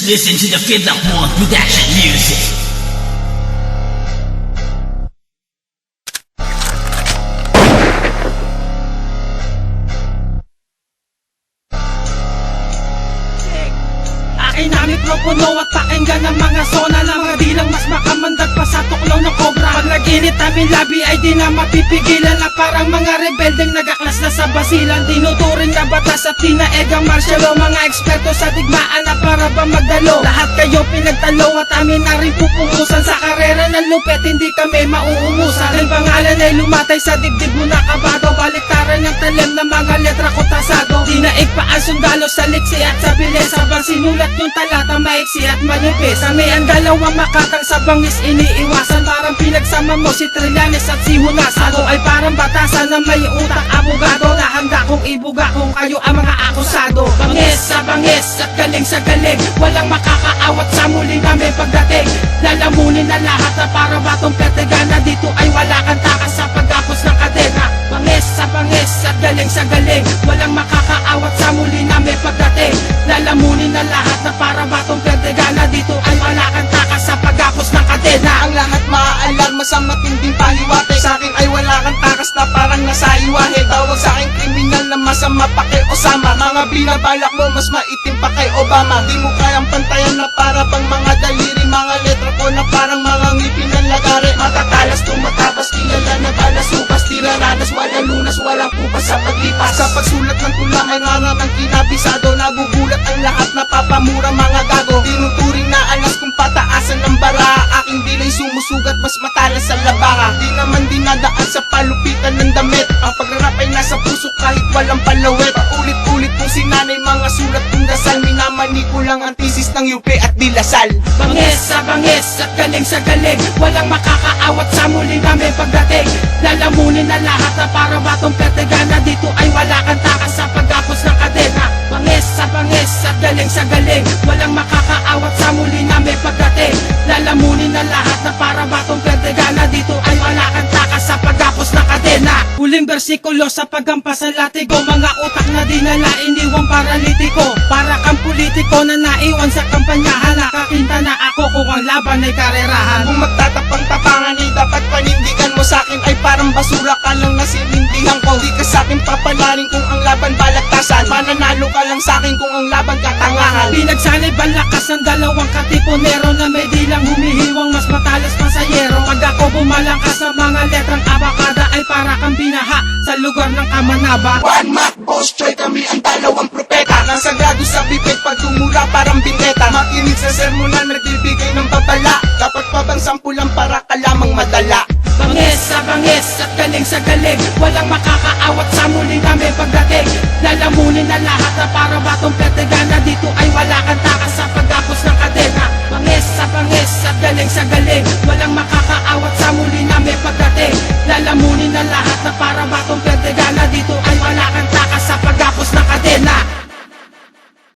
Listen to the Feedlock One production music. Akin na mikropono at pakinggan ng mga zona na mga dilang mas makamandag pa sa tuklaw ng kobra. Pag nag-init aming labi ay di na mapipigilan na parang mga rebeldeng nagaklas na sa basilan. Tinuturing na batas at tinaegang marsyalo, mga eksperto sa digmaan na para ba magdalo. Lahat kayo pinagtalo at amin na rin pupungusan sa karera ng lupet, hindi kami mauumusan. Ang pangalan ay lumatay sa dibdib mo na kabado, baliktaran ng talem ng mga letra ko tasado. Dinaig pa ang sundalo sa liksi at sa bilis, habang sinulat yung talata maiksi at manipis. Kami ang dalawang makakang sa bangis iniiwasan, parang pinagsama mo si Trillanes at si Hunas. Ako ay parang batasan na may utak abogado, na handa kong ibuga kung kayo ang mga akusado. Bangis sa bangis at galing sa galing, walang makakaawat sa muli namin pagdating. Lalamunin na lahat na para batong pertegana, dito ay wala kang takas sa pagkapos ng kadena. Bangis sa bangis at galing sa galing, walang makakaawat sa muli namin pagdating. Lalamunin na lahat na para batong pertegana, dito ay wala kang takas sa pagkapos ng kadena. Ang lahat maaalarma sa matinding pahiwatig, sa akin ay wala kang takas na parang nasa iwahe. Tawag sa akin kriminal na masama pa kay Osama, mga binabalak mo mas maitim pa kay Obama. Di mo kayang pantayan na para bang mga daliri, mga letra ko na parang mga ngipin ng lagari. Matatalas, tumatabas, kilala na balas, upas, tiraranas, wala lunas, walang kupas sa paglipas. Sa pagsulat ng tula ay ng kinabisado, nagugulat ang lahat, napapamura mga gago. Tinuturing na alas kung pataasan ng bara, aking dilay sumusugat, mas matalas sa labaka. Di naman dinadaan sa palupitan ng damit, ang pagrarap ay nasa puso kahit walang palawit. Paulit-ulit kong sinanay mga sulat kong dasal, minamani ko lang ang thesis ng UP at Dilasal. Bangis sa bangis at galing sa galing, walang makakaawat sa muli namin pagdating. Lalamunin na lahat na para batong pertegana, dito ay wala kang takas sa pagkapos ng kadena. Bangis sa bangis at galing sa galing, walang makakaawat sa muli namin pagdating. Lalamunin na lahat na para batong pertegana, dito ay wala kang takas sa pagkapos ng kadena. Huling bersikulo sa paghampas sa latigo, mga utak na dinala iniwang paralitiko. Para kang politiko na naiwan sa kampanyahan, nakakinta na ako kung ang laban ay karerahan. Kung magtatapang-tapangan ay dapat panindigan mo, sa akin ay parang basura ka lang na sinindihan ko. Di ka sa akin papalarin kung ang laban balagtasan, mananalo ka lang sa akin kung ang laban katangahan. Pinagsanay ba lakas ng dalawang katipunero na may dilang humihiwang mas matalas pasayero. Pag ako bumalangkas sa mga letrang abakada, ay para kang binaha sa lugar ng Kamanaba. One Mac, Boss Choy, kami ang dalawang propeta, nang sagrado sa bibig pag tumura parang binteta. Makinig sa sermonan, nagbibigay ng babala, dapat pa bang sampulan para ka lamang madala? Bangis sa bangis at galing sa galing, walang